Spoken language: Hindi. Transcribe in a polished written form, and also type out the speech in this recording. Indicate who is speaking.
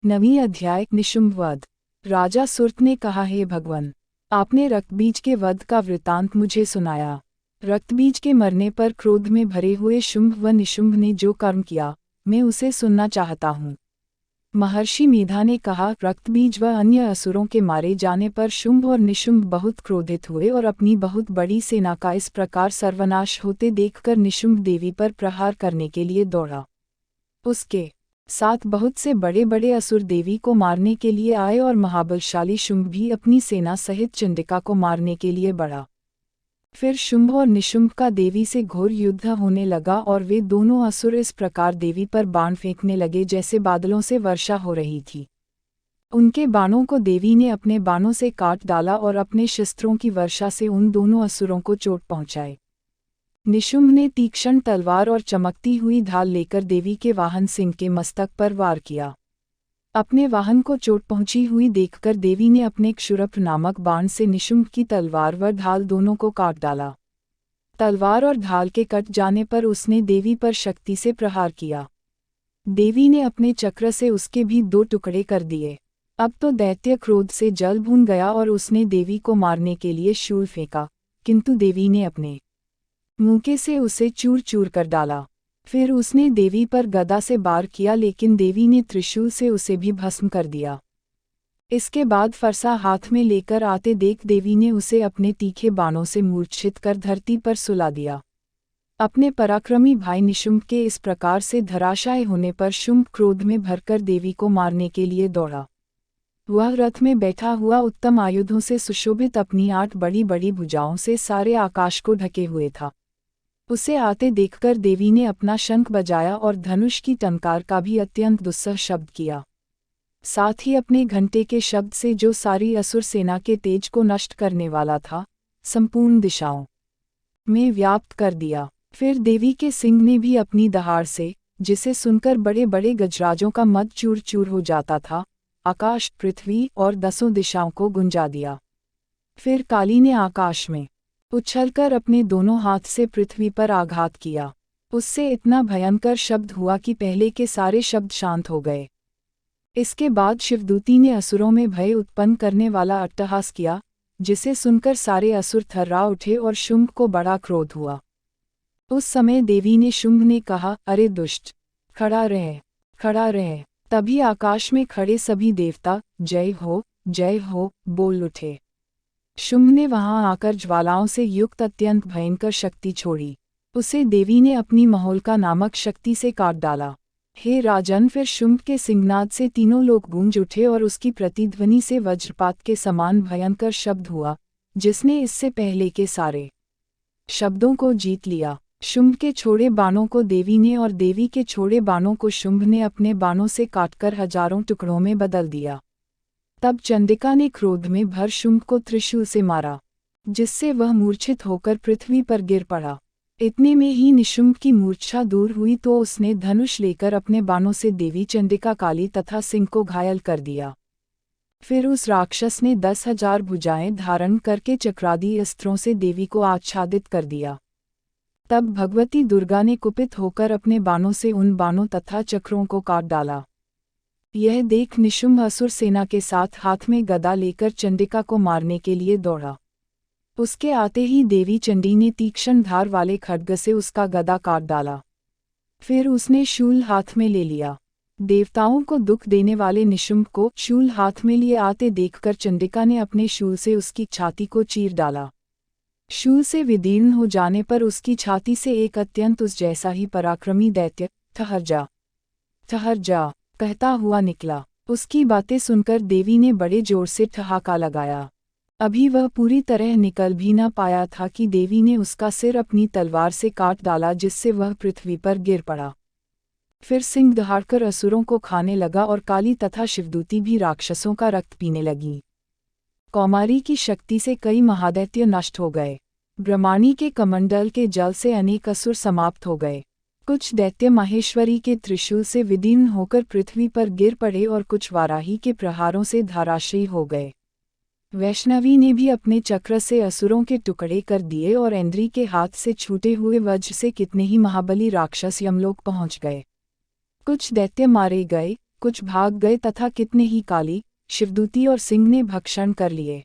Speaker 1: नवीं अध्याय निशुम्भ वध। राजा सुर्त ने कहा, हे भगवान, आपने रक्तबीज के वध का वृतांत मुझे सुनाया। रक्तबीज के मरने पर क्रोध में भरे हुए शुंभ व निशुंभ ने जो कर्म किया, मैं उसे सुनना चाहता हूँ। महर्षि मेधा ने कहा, रक्तबीज व अन्य असुरों के मारे जाने पर शुंभ और निशुंभ बहुत क्रोधित हुए और अपनी बहुत बड़ी सेना का इस प्रकार सर्वनाश होते देखकर निशुंभ देवी पर प्रहार करने के लिए दौड़ा। उसके साथ बहुत से बड़े बड़े असुर देवी को मारने के लिए आए और महाबलशाली शुंभ भी अपनी सेना सहित चंडिका को मारने के लिए बढ़ा। फिर शुंभ और निशुंभ का देवी से घोर युद्ध होने लगा और वे दोनों असुर इस प्रकार देवी पर बाण फेंकने लगे जैसे बादलों से वर्षा हो रही थी। उनके बाणों को देवी ने अपने बाणों से काट डाला और अपने शस्त्रों की वर्षा से उन दोनों असुरों को चोट पहुंचाई। निशुंभ ने तीक्ष्ण तलवार और चमकती हुई ढाल लेकर देवी के वाहन सिंह के मस्तक पर वार किया। अपने वाहन को चोट पहुंची हुई देखकर देवी ने अपने क्षुरप नामक बाण से निशुंभ की तलवार व ढाल दोनों को काट डाला। तलवार और ढाल के कट जाने पर उसने देवी पर शक्ति से प्रहार किया। देवी ने अपने चक्र से उसके भी 2 टुकड़े कर दिए। अब तो दैत्य क्रोध से जल भून गया और उसने देवी को मारने के लिए शूल फेंका, किंतु देवी ने अपने मुक्के से उसे चूर चूर कर डाला। फिर उसने देवी पर गदा से वार किया, लेकिन देवी ने त्रिशूल से उसे भी भस्म कर दिया। इसके बाद फरसा हाथ में लेकर आते देख देवी ने उसे अपने तीखे बाणों से मूर्छित कर धरती पर सुला दिया। अपने पराक्रमी भाई निशुंभ के इस प्रकार से धराशायी होने पर शुंभ क्रोध में भरकर देवी को मारने के लिए दौड़ा। वह रथ में बैठा हुआ उत्तम आयुधों से सुशोभित अपनी 8 बड़ी बड़ी भुजाओं से सारे आकाश को ढके हुए था। उसे आते देखकर देवी ने अपना शंख बजाया और धनुष की टंकार का भी अत्यंत दुस्सह शब्द किया। साथ ही अपने घंटे के शब्द से जो सारी असुर सेना के तेज को नष्ट करने वाला था, संपूर्ण दिशाओं में व्याप्त कर दिया। फिर देवी के सिंह ने भी अपनी दहाड़ से, जिसे सुनकर बड़े बड़े गजराजों का मद चूर चूर हो जाता था, आकाश, पृथ्वी और 10 दिशाओं को गुंजा दिया। फिर काली ने आकाश में उछलकर अपने दोनों हाथ से पृथ्वी पर आघात किया। उससे इतना भयंकर शब्द हुआ कि पहले के सारे शब्द शांत हो गए। इसके बाद शिवदूती ने असुरों में भय उत्पन्न करने वाला अट्टहास किया, जिसे सुनकर सारे असुर थर्रा उठे और शुंभ को बड़ा क्रोध हुआ। उस समय देवी ने शुंभ ने कहा, अरे दुष्ट, खड़ा रह। तभी आकाश में खड़े सभी देवता जय हो बोल उठे। शुंभ ने वहां आकर ज्वालाओं से युक्त अत्यंत भयंकर शक्ति छोड़ी। उसे देवी ने अपनी महोल्का नामक शक्ति से काट डाला। हे राजन, फिर शुंभ के सिंहनाद से तीनों लोग गूंज उठे और उसकी प्रतिध्वनि से वज्रपात के समान भयंकर शब्द हुआ, जिसने इससे पहले के सारे शब्दों को जीत लिया। शुंभ के छोड़े बाणों को देवी ने और देवी के छोड़े बाणों को शुंभ ने अपने बाणों से काटकर हजारों टुकड़ों में बदल दिया। तब चंडिका ने क्रोध में भर शुंभ को त्रिशूल से मारा, जिससे वह मूर्छित होकर पृथ्वी पर गिर पड़ा। इतने में ही निशुंभ की मूर्छा दूर हुई तो उसने धनुष लेकर अपने बाणों से देवी चंडिका, काली तथा सिंह को घायल कर दिया। फिर उस राक्षस ने 10,000 भुजाएं धारण करके चक्रादि अस्त्रों से देवी को आच्छादित कर दिया। तब भगवती दुर्गा ने कुपित होकर अपने बाणों से उन बाणों तथा चक्रों को काट डाला। यह देख निशुंभ असुर सेना के साथ हाथ में गदा लेकर चंडिका को मारने के लिए दौड़ा। उसके आते ही देवी चंडी ने तीक्ष्ण धार वाले खड्ग से उसका गदा काट डाला। फिर उसने शूल हाथ में ले लिया। देवताओं को दुख देने वाले निशुंभ को शूल हाथ में लिए आते देखकर चंडिका ने अपने शूल से उसकी छाती को चीर डाला। शूल से विदीर्ण हो जाने पर उसकी छाती से एक अत्यंत उस जैसा ही पराक्रमी दैत्य ठहर जा कहता हुआ निकला। उसकी बातें सुनकर देवी ने बड़े जोर से ठहाका लगाया। अभी वह पूरी तरह निकल भी न पाया था कि देवी ने उसका सिर अपनी तलवार से काट डाला, जिससे वह पृथ्वी पर गिर पड़ा। फिर सिंह दहाड़कर असुरों को खाने लगा और काली तथा शिवदूती भी राक्षसों का रक्त पीने लगी। कौमारी की शक्ति से कई महादैत्य नष्ट हो गए। ब्रह्माणी के कमंडल के जल से अनेक असुर समाप्त हो गए। कुछ दैत्य माहेश्वरी के त्रिशूल से विदीर्ण होकर पृथ्वी पर गिर पड़े और कुछ वाराही के प्रहारों से धाराशायी हो गए। वैष्णवी ने भी अपने चक्र से असुरों के टुकड़े कर दिए और इंद्री के हाथ से छूटे हुए वज्र से कितने ही महाबली राक्षस यमलोक पहुंच गए। कुछ दैत्य मारे गए, कुछ भाग गए तथा कितने ही काली, शिवदूती और सिंह ने भक्षण कर लिए।